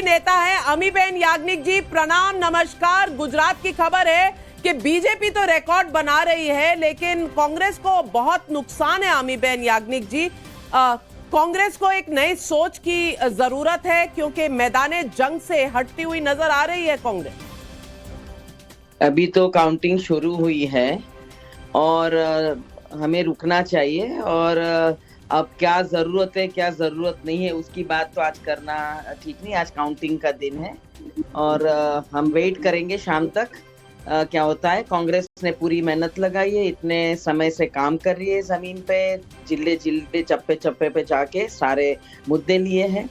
नेता है अमीबेन याज्ञनिक जी, प्रणाम, नमस्कार। गुजरात की खबर है कि बीजेपी तो रिकॉर्ड बना रही है, लेकिन कांग्रेस को बहुत नुकसान है। अमीबेन याज्ञनिक जी, कांग्रेस को एक नई सोच की जरूरत है, क्योंकि मैदाने जंग से हटती हुई नजर आ रही है कांग्रेस। अभी तो काउंटिंग शुरू हुई है और हमें रुकना चाहिए, और अब क्या जरूरत है क्या जरूरत नहीं है उसकी बात तो आज करना ठीक नहीं। आज काउंटिंग का दिन है और हम वेट करेंगे शाम तक क्या होता है। कांग्रेस ने पूरी मेहनत लगाई है, इतने समय से काम कर रही है, जमीन पे जिले जिले चप्पे चप्पे पे जाके सारे मुद्दे लिए हैं।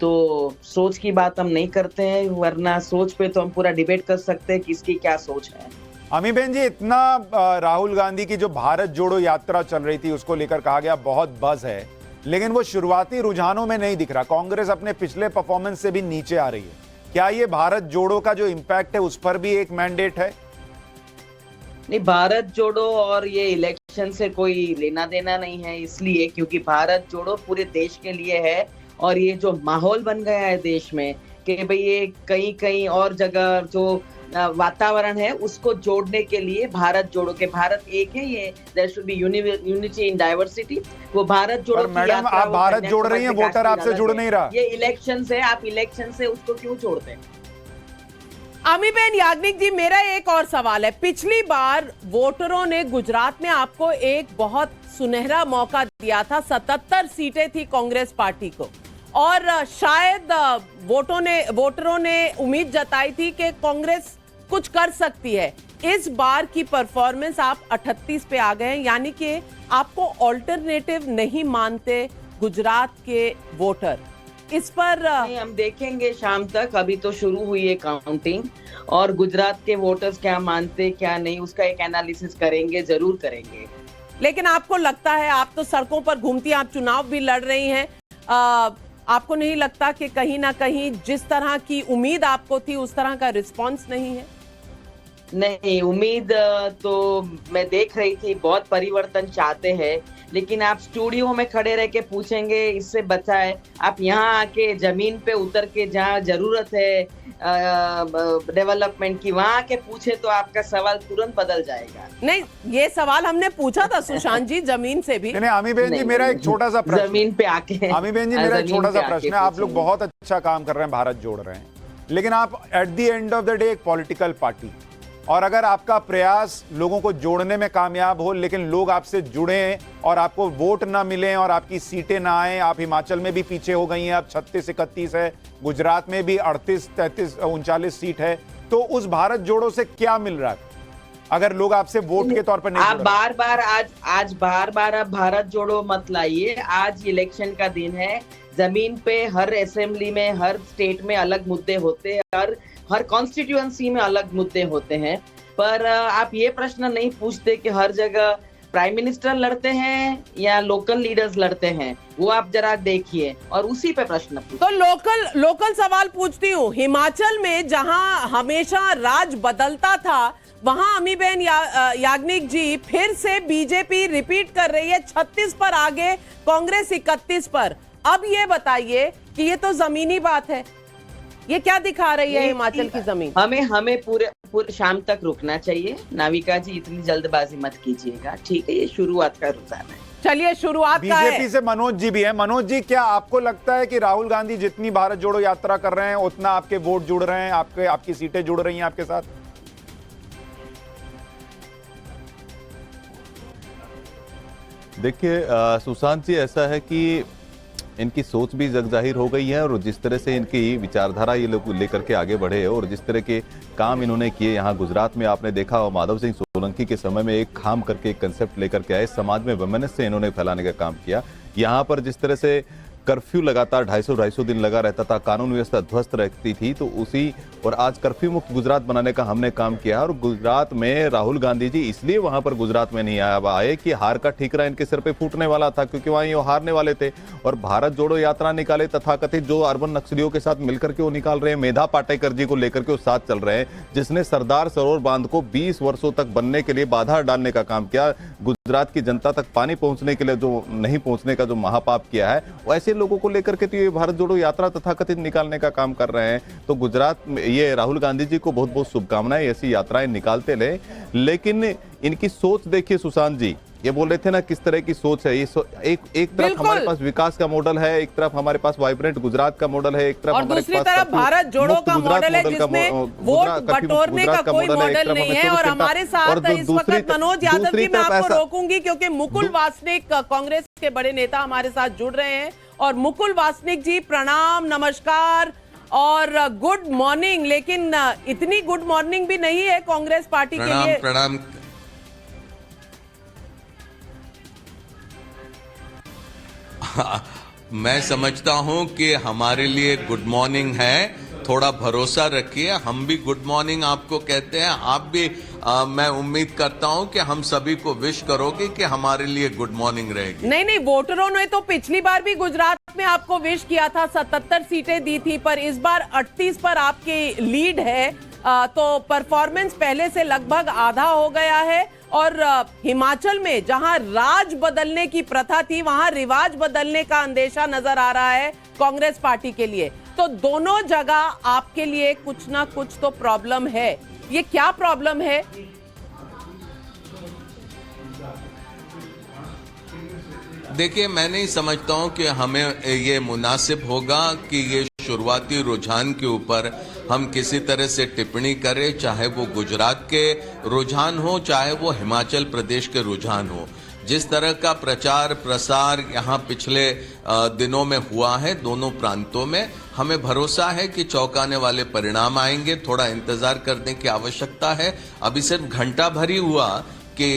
तो सोच की बात हम नहीं करते हैं, वरना सोच पे तो हम पूरा डिबेट कर सकते हैं किसकी क्या सोच है। अमीबेन जी, इतना राहुल गांधी की जो भारत जोड़ो यात्रा चल रही थी उसको लेकर कहा गया बहुत बज़ है, लेकिन वो शुरुआती रुझानों में नहीं दिख रहा। कांग्रेस अपने पिछले परफॉर्मेंस से भी नीचे आ रही है। क्या ये भारत जोड़ो का जो इम्पैक्ट है उस पर भी एक मैंडेट है? नहीं, भारत जोड़ो और ये इलेक्शन से कोई लेना देना नहीं है, इसलिए क्योंकि भारत जोड़ो पूरे देश के लिए है। और ये जो माहौल बन गया है देश में कि भाई ये कहीं कहीं और जगह जो वातावरण है उसको जोड़ने के लिए भारत जोड़ो के, भारत एक है, ये there should be unity in diversity. वो भारत जोड़ो की मैडम, आप भारत जोड़ रही हैं, वोटर आपसे जुड़ नहीं रहा। ये इलेक्शन से, आप इलेक्शन से उसको क्यों जोड़ते हैं? अमीबेन याज्ञनिक जी, मेरा एक और सवाल है। पिछली बार वोटरों ने गुजरात में आपको एक बहुत सुनहरा मौका दिया था, 77 सीटें थी कांग्रेस पार्टी को, और शायद वोटरों ने उम्मीद जताई थी कि कांग्रेस कुछ कर सकती है। इस बार की परफॉर्मेंस आप 38 पे आ गए, यानी कि आपको ऑल्टरनेटिव नहीं मानते गुजरात के वोटर। इस पर नहीं, हम देखेंगे शाम तक। अभी तो शुरू हुई है काउंटिंग, और गुजरात के वोटर्स क्या मानते क्या नहीं उसका एक एनालिसिस करेंगे, जरूर करेंगे। लेकिन आपको लगता है, आप तो सड़कों पर घूमती हैं, आप चुनाव भी लड़ रही हैं, आपको नहीं लगता कि कहीं ना कहीं जिस तरह की उम्मीद आपको थी उस तरह का रिस्पांस नहीं है? नहीं, उम्मीद तो मैं देख रही थी, बहुत परिवर्तन चाहते हैं, लेकिन आप स्टूडियो में खड़े रह के पूछेंगे इससे बचा है। आप यहाँ आके जमीन पे उतर के जहाँ जरूरत है डेवलपमेंट की, वहाँ आके पूछे तो आपका सवाल तुरंत बदल जाएगा। नहीं, ये सवाल हमने पूछा था सुशांत जी जमीन से भी। नहीं, अमीबेन जी, मेरा एक छोटा सा प्रश्न, जमीन पे आके, अमीबेन जी मेरा एक छोटा सा प्रश्न है। आप लोग बहुत अच्छा काम कर रहे हैं, भारत जोड़ रहे हैं, लेकिन आप at the end of the day एक पॉलिटिकल पार्टी, और अगर आपका प्रयास लोगों को जोड़ने में कामयाब हो, लेकिन लोग आपसे जुड़ें और आपको वोट ना मिलें और आपकी सीटें ना आए, आप हिमाचल में भी पीछे हो गई हैं, अब 36-31 है, गुजरात में भी 38, 33, 39 सीट है, तो उस भारत जोड़ो से क्या मिल रहा है अगर लोग आपसे वोट के तौर पर नहीं? आप बार बार आप भारत जोड़ो मत लाइए। आज इलेक्शन का दिन है, जमीन पे हर असेंबली में, हर स्टेट में अलग मुद्दे होते हैं, हर कॉन्स्टिट्यूएंसी में अलग मुद्दे होते हैं। पर आप ये प्रश्न नहीं पूछते कि हर जगह प्राइम मिनिस्टर लड़ते हैं या लोकल लीडर्स लड़ते हैं, वो आप जरा देखिए और उसी पे प्रश्न पूछिए। तो लोकल सवाल पूछती हूँ। हिमाचल में जहां हमेशा राज बदलता था, वहां अमीबेन याज्ञनिक जी फिर से बीजेपी रिपीट कर रही है, 36 पर आगे, कांग्रेस 31 पर। अब ये बताइए कि ये तो जमीनी बात है, ये क्या दिखा रही है हिमाचल की जमीन? हमें पूरे शाम तक रुकना चाहिए। नाविका जी, इतनी जल्दबाजी मत कीजिएगा, ठीक है? ये शुरुआत का रुझान है। चलिए, शुरुआत का है। बीजेपी से मनोज जी भी है। मनोज जी, क्या आपको लगता है कि राहुल गांधी जितनी भारत जोड़ो यात्रा कर रहे हैं उतना आपके वोट जुड़ रहे हैं, आपकी सीटें जुड़ रही हैं आपके साथ? देखिए सुशांत जी, ऐसा है कि इनकी सोच भी जग जाहिर हो गई है, और जिस तरह से इनकी विचारधारा ये लोग लेकर के आगे बढ़े और जिस तरह के काम इन्होंने किए, यहाँ गुजरात में आपने देखा माधव सिंह सोलंकी के समय में एक खाम करके एक कंसेप्ट लेकर के आए, समाज में वैमनस्य से इन्होंने फैलाने का काम किया। यहाँ पर जिस तरह से कर्फ्यू लगातार 250 दिन लगा रहता था, कानून व्यवस्था ध्वस्त रहती थी, तो उसी और आज कर्फ्यू मुक्त गुजरात बनाने का हमने काम किया। और गुजरात में राहुल गांधी जी इसलिए वहां पर गुजरात में नहीं आए कि हार का ठीकरा इनके सिर पे फूटने वाला था, क्योंकि वहां ये हारने वाले थे। और भारत जोड़ो यात्रा निकाले, तथाकथित जो अर्बन नक्सलियों के साथ मिलकर के वो निकाल रहे हैं, मेधा पाटेकर जी को लेकर के वो साथ चल रहे हैं, जिसने सरदार सरोवर बांध को 20 वर्षों तक बनने के लिए बाधा डालने का काम किया, गुजरात की जनता तक पानी पहुंचने के लिए जो नहीं पहुंचने का जो महापाप किया है, वैसे लोगों को लेकर के तो ये भारत जोड़ो यात्रा तथाकथित निकालने का काम कर रहे हैं। तो गुजरात में ये राहुल गांधी जी को बहुत बहुत शुभकामनाएं, ऐसी यात्राएं निकालते रहे। लेकिन इनकी सोच देखिए सुशांत जी, ये बोल रहे थे ना किस तरह की सोच है। ये एक तरफ हमारे पास विकास का मॉडल है, एक तरफ हमारे पास वाइब्रेंट गुजरात का मॉडल है, एक तरफ और हमारे दूसरी पास तरफ भारत जोड़ो का मॉडल है जिसमें वोट बटोरने का कोई मॉडल नहीं है। और हमारे साथ इस वक्त मनोज यादव जी, मैं आपको रोकूंगी क्योंकि मुकुल वासनिक कांग्रेस के बड़े नेता हमारे साथ जुड़ रहे हैं। और मुकुल वासनिक जी, प्रणाम, नमस्कार और गुड मॉर्निंग। लेकिन इतनी गुड मॉर्निंग भी नहीं है कांग्रेस पार्टी के लिए। प्रणाम। मैं समझता हूं कि हमारे लिए गुड मॉर्निंग है, थोड़ा भरोसा रखिए। हम भी गुड मॉर्निंग आपको कहते हैं, आप भी मैं उम्मीद करता हूं कि हम सभी को विश करोगे कि हमारे लिए गुड मॉर्निंग रहेगी। नहीं, वोटरों ने तो पिछली बार भी गुजरात में आपको विश किया था, 77 सीटें दी थी, पर इस बार 38 पर आपकी लीड है। तो परफॉर्मेंस पहले से लगभग आधा हो गया है। और हिमाचल में जहां राज बदलने की प्रथा थी, वहां रिवाज बदलने का अंदेशा नजर आ रहा है कांग्रेस पार्टी के लिए। तो दोनों जगह आपके लिए कुछ ना कुछ तो प्रॉब्लम है। ये क्या प्रॉब्लम है? देखिए, मैं नहीं समझता हूं कि हमें ये मुनासिब होगा कि ये शुरुआती रुझान के ऊपर हम किसी तरह से टिप्पणी करें, चाहे वो गुजरात के रुझान हो, चाहे वो हिमाचल प्रदेश के रुझान हो। जिस तरह का प्रचार प्रसार यहाँ पिछले दिनों में हुआ है दोनों प्रांतों में, हमें भरोसा है कि चौंकाने वाले परिणाम आएंगे। थोड़ा इंतजार करने की आवश्यकता है। अभी सिर्फ घंटा भर ही हुआ कि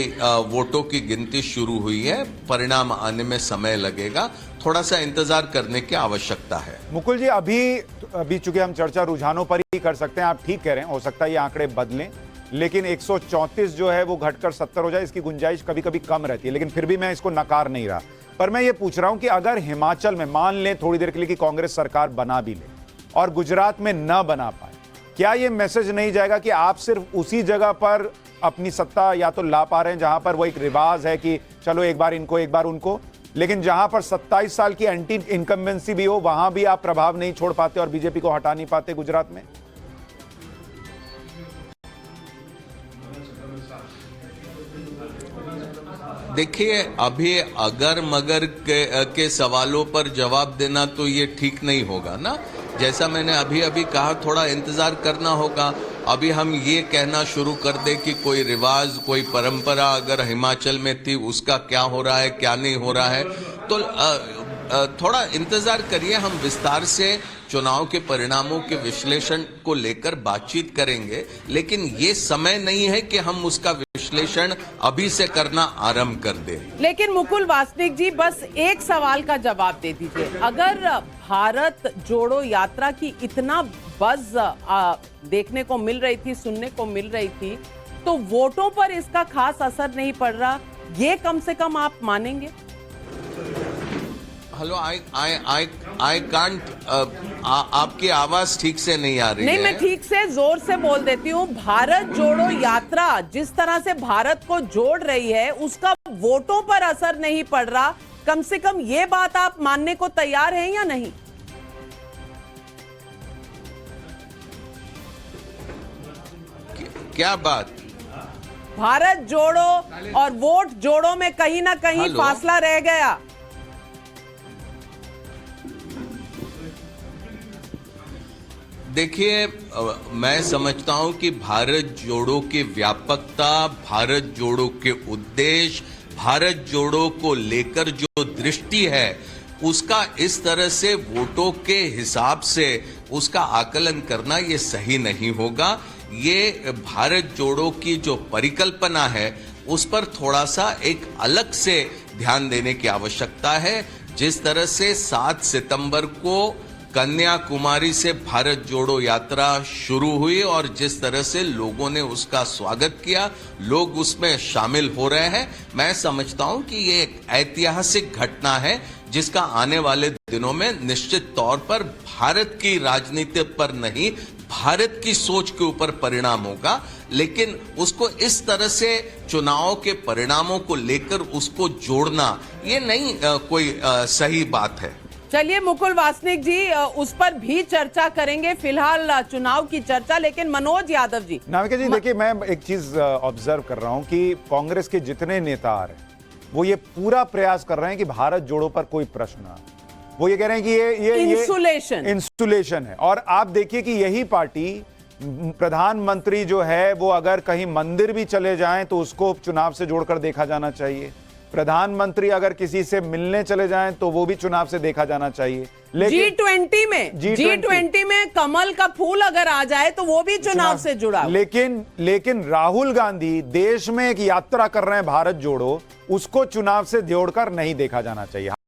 वोटों की गिनती शुरू हुई है, परिणाम आने में समय लगेगा। थोड़ा सा इंतजार करने की आवश्यकता है। मुकुल जी, अभी चूंकि हम चर्चा रुझानों पर ही कर सकते हैं, आप ठीक कह रहे हैं, हो सकता है ये आंकड़े बदलें, लेकिन 134 जो है वो घटकर 70 हो जाए, इसकी गुंजाइश कभी कभी कम रहती है। लेकिन फिर भी मैं इसको नकार नहीं रहा। पर मैं ये पूछ रहा हूं कि अगर हिमाचल में मान लें थोड़ी देर के लिए कि कांग्रेस सरकार बना भी ले और गुजरात में न बना पाए, क्या ये मैसेज नहीं जाएगा कि आप सिर्फ उसी जगह पर अपनी सत्ता या तो ला पा रहे हैं जहां पर वो एक रिवाज है कि चलो एक बार इनको एक बार उनको, लेकिन जहां पर 27 साल की एंटी इनकम्बेंसी भी हो वहां भी आप प्रभाव नहीं छोड़ पाते और बीजेपी को हटा नहीं पाते गुजरात में? देखिए, अभी अगर मगर के सवालों पर जवाब देना तो ये ठीक नहीं होगा ना। जैसा मैंने अभी कहा, थोड़ा इंतजार करना होगा। अभी हम ये कहना शुरू कर दे कि कोई रिवाज, कोई परंपरा अगर हिमाचल में थी, उसका क्या हो रहा है, क्या नहीं हो रहा है, तो थोड़ा इंतजार करिए। हम विस्तार से चुनाव के परिणामों के विश्लेषण को लेकर बातचीत करेंगे, लेकिन ये समय नहीं है कि हम उसका विश्लेषण अभी से करना आरंभ कर दें। लेकिन मुकुल वासनिक जी, बस एक सवाल का जवाब दे दीजिए। अगर भारत जोड़ो यात्रा की इतना बज़ देखने को मिल रही थी, सुनने को मिल रही थी, तो वोटों पर इसका खास असर नहीं पड़ रहा, ये कम से कम आप मानेंगे? हेलो, आई कांट, आपकी आवाज ठीक से नहीं आ रही है। नहीं, मैं ठीक से जोर से बोल देती हूँ। भारत जोड़ो यात्रा जिस तरह से भारत को जोड़ रही है, उसका वोटों पर असर नहीं पड़ रहा। कम से कम ये बात आप मानने को तैयार हैं या नहीं? क्या बात? भारत जोड़ो और वोट जोड़ो में कहीं ना कहीं फासला रह गया। देखिए, मैं समझता हूं कि भारत जोड़ो की व्यापकता, भारत जोड़ो के उद्देश्य, भारत जोड़ो को लेकर जो दृष्टि है, उसका इस तरह से वोटों के हिसाब से उसका आकलन करना ये सही नहीं होगा। ये भारत जोड़ो की जो परिकल्पना है, उस पर थोड़ा सा एक अलग से ध्यान देने की आवश्यकता है। जिस तरह से 7 सितंबर को कन्याकुमारी से भारत जोड़ो यात्रा शुरू हुई और जिस तरह से लोगों ने उसका स्वागत किया, लोग उसमें शामिल हो रहे हैं, मैं समझता हूं कि ये एक ऐतिहासिक घटना है जिसका आने वाले दिनों में निश्चित तौर पर भारत की राजनीति पर नहीं, भारत की सोच के ऊपर परिणाम होगा। लेकिन उसको इस तरह से चुनाव के परिणामों को लेकर उसको जोड़ना, ये नहीं कोई सही बात है। चलिए मुकुल वासनिक जी, उस पर भी चर्चा करेंगे, फिलहाल चुनाव की चर्चा। लेकिन मनोज यादव जी, नाविका जी देखिए, मैं एक चीज ऑब्जर्व कर रहा हूं कि कांग्रेस के जितने नेता आ रहे हैं वो ये पूरा प्रयास कर रहे हैं कि भारत जोड़ो पर कोई प्रश्न ना। वो ये कह रहे हैं कि ये इंसुलेशन है। और आप देखिए कि यही पार्टी, प्रधानमंत्री जो है वो अगर कहीं मंदिर भी चले जाएं तो उसको चुनाव से जोड़कर देखा जाना चाहिए। प्रधानमंत्री अगर किसी से मिलने चले जाएं तो वो भी चुनाव से देखा जाना चाहिए। लेकिन G20 में कमल का फूल अगर आ जाए तो वो भी चुनाव से जुड़ा। लेकिन राहुल गांधी देश में एक यात्रा कर रहे हैं भारत जोड़ो, उसको चुनाव से जोड़कर नहीं देखा जाना चाहिए।